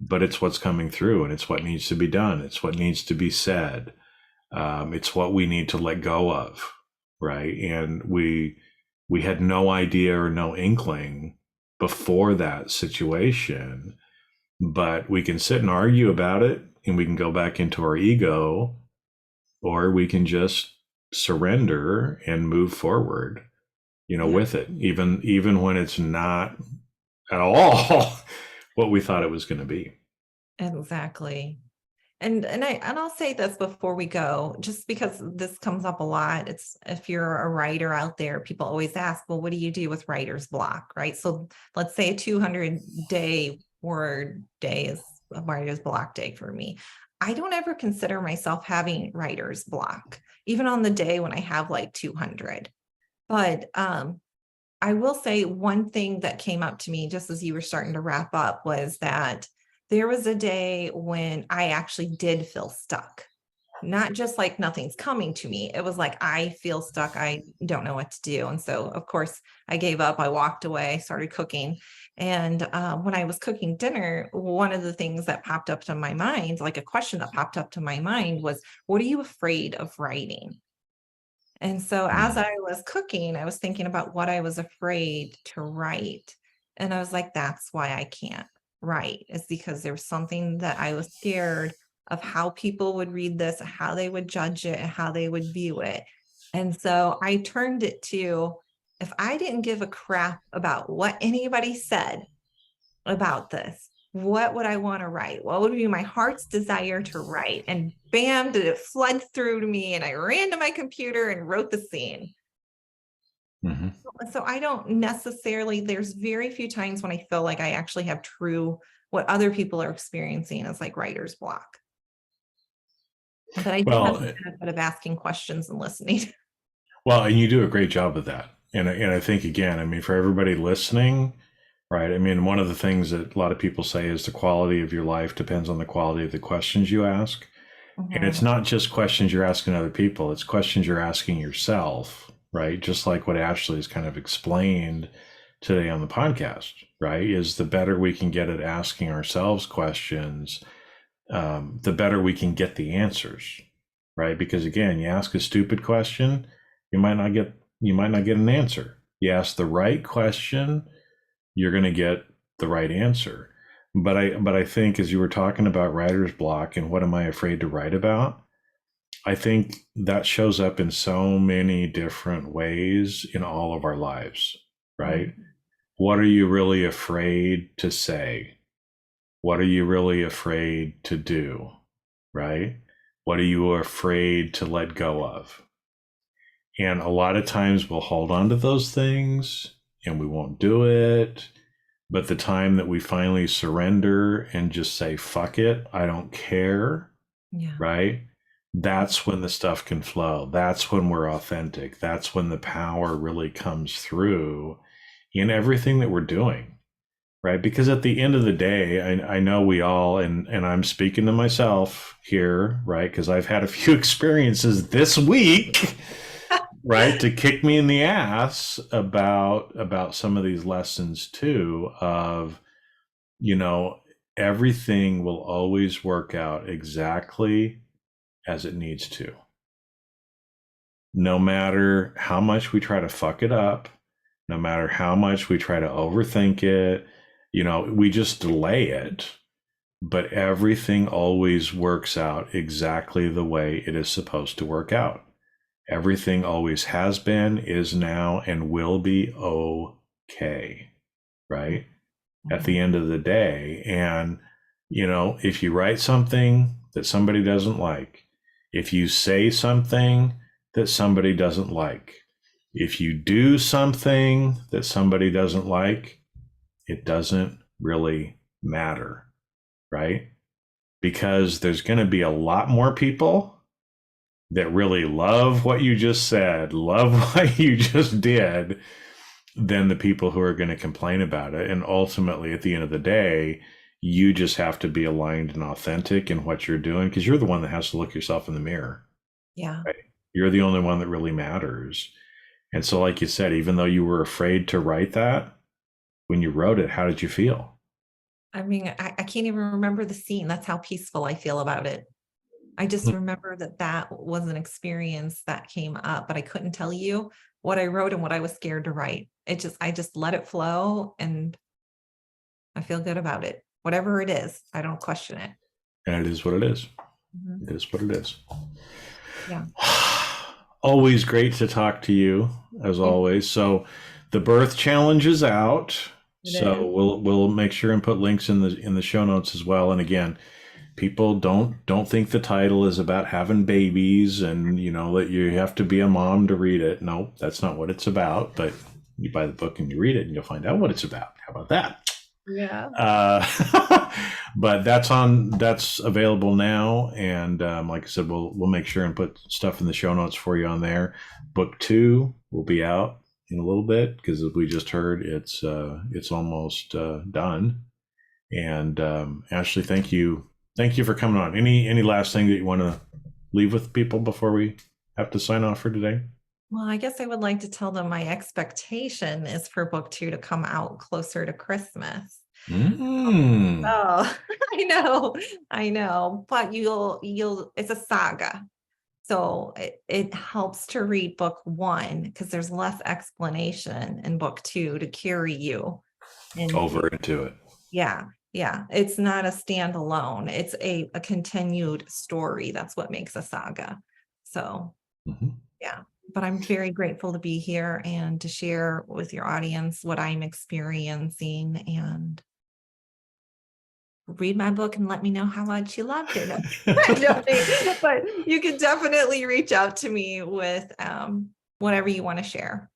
but it's what's coming through, and it's what needs to be done. It's what needs to be said. It's what we need to let go of, right? And we had no idea or no inkling before that situation, but we can sit and argue about it, and we can go back into our ego, or we can just surrender and move forward, with it, even when it's not at all what we thought it was going to be. Exactly. And I'll say this before we go, just because this comes up a lot. It's if you're a writer out there, people always ask, well, what do you do with writer's block? Right. So let's say a 200-day word day is a writer's block day for me. I don't ever consider myself having writer's block, even on the day when I have like 200. But I will say one thing that came up to me just as you were starting to wrap up was that there was a day when I actually did feel stuck. Not just like nothing's coming to me. It was like, I feel stuck. I don't know what to do. And so, of course, I gave up. I walked away, started cooking. And when I was cooking dinner, one of the things that popped up to my mind, like a question that popped up to my mind was, what are you afraid of writing? And so as I was cooking, I was thinking about what I was afraid to write. And I was like, that's why I can't write, is because there was something that I was scared of how people would read this, how they would judge it, and how they would view it. And so I turned it to, if I didn't give a crap about what anybody said about this, what would I want to write? What would be my heart's desire to write? And bam, did it flood through to me. And I ran to my computer and wrote the scene. Mm-hmm. So I don't necessarily, there's very few times when I feel like I actually have true, what other people are experiencing as like writer's block. But I do have the benefit of asking questions and listening. Well, and you do a great job of that. And I think, again, I mean, for everybody listening, right? I mean, one of the things that a lot of people say is the quality of your life depends on the quality of the questions you ask. Mm-hmm. And it's not just questions you're asking other people, it's questions you're asking yourself, right? Just like what Ashley has kind of explained today on the podcast, right? Is the better we can get at asking ourselves questions, the better we can get the answers, right? Because again, you ask a stupid question, you might not get an answer. You ask the right question, you're going to get the right answer. But I think as you were talking about writer's block and what am I afraid to write about, I think that shows up in so many different ways in all of our lives, right? Mm-hmm. What are you really afraid to say? What are you really afraid to do, right? What are you afraid to let go of? And a lot of times we'll hold on to those things and we won't do it. But the time that we finally surrender and just say, fuck it, I don't care, right? That's when the stuff can flow. That's when we're authentic. That's when the power really comes through in everything that we're doing, right? Because at the end of the day, I know we all, and I'm speaking to myself here, right? Because I've had a few experiences this week, right, to kick me in the ass about some of these lessons too, of, you know, everything will always work out exactly as it needs to. No matter how much we try to fuck it up, no matter how much we try to overthink it, you know, we just delay it, but everything always works out exactly the way it is supposed to work out. Everything always has been, is now, and will be okay, right? Mm-hmm. At the end of the day. And, you know, if you write something that somebody doesn't like, if you say something that somebody doesn't like, if you do something that somebody doesn't like, it doesn't really matter, right? Because there's going to be a lot more people that really love what you just said, love what you just did, than the people who are going to complain about it. And ultimately, at the end of the day, you just have to be aligned and authentic in what you're doing, because you're the one that has to look yourself in the mirror. Yeah. Right? You're the only one that really matters. And so, like you said, even though you were afraid to write that, when you wrote it, how did you feel? I mean, I can't even remember the scene. That's how peaceful I feel about it. I just remember that was an experience that came up, but I couldn't tell you what I wrote and what I was scared to write. I just let it flow, and I feel good about it. Whatever it is, I don't question it. And it is what it is. Mm-hmm. It is what it is. Yeah. Always great to talk to you, as always. So the birth challenge is out. It So is. we'll make sure and put links in the show notes as well. And again, people don't think the title is about having babies and that you have to be a mom to read it. No, that's not what it's about. But you buy the book and you read it and you'll find out what it's about. How about that? Yeah. But that's available now, and like I said, we'll make sure and put stuff in the show notes for you on there. Book 2 will be out in a little bit because, as we just heard, it's almost done. And Ashley, thank you for coming on. Any last thing that you want to leave with people before we have to sign off for today? Well, I guess I would like to tell them my expectation is for book 2 to come out closer to Christmas. Mm. Oh, I know, but it's a saga. So it helps to read book 1 because there's less explanation in book 2 to carry you Over into. into it. Yeah, yeah. It's not a standalone. It's a continued story. That's what makes a saga. So yeah, but I'm very grateful to be here and to share with your audience what I'm experiencing, and read my book and let me know how much you loved it. I'm joking, but you can definitely reach out to me with whatever you want to share.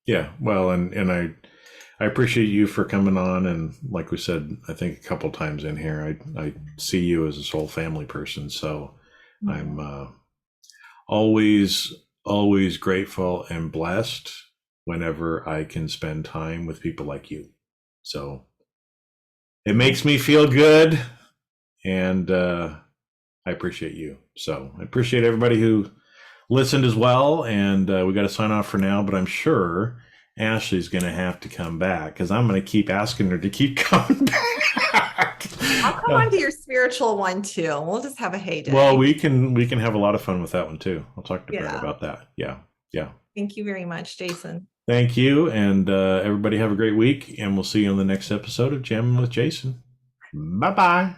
Yeah, well, and I appreciate you for coming on, and like we said, I think a couple times in here, I see you as a soul family person, so I'm always grateful and blessed whenever I can spend time with people like you. So it makes me feel good, and I appreciate you. So I appreciate everybody who listened as well, and we got to sign off for now, but I'm sure Ashley's going to have to come back because I'm going to keep asking her to keep coming back. I'll come on to your spiritual one too. We'll just have a heyday. Well, we can have a lot of fun with that one too. I'll talk to Brad Yeah. about that. Yeah. Thank you very much, Jason. Thank you, and everybody have a great week, and we'll see you on the next episode of Jamming with Jason. Bye-bye.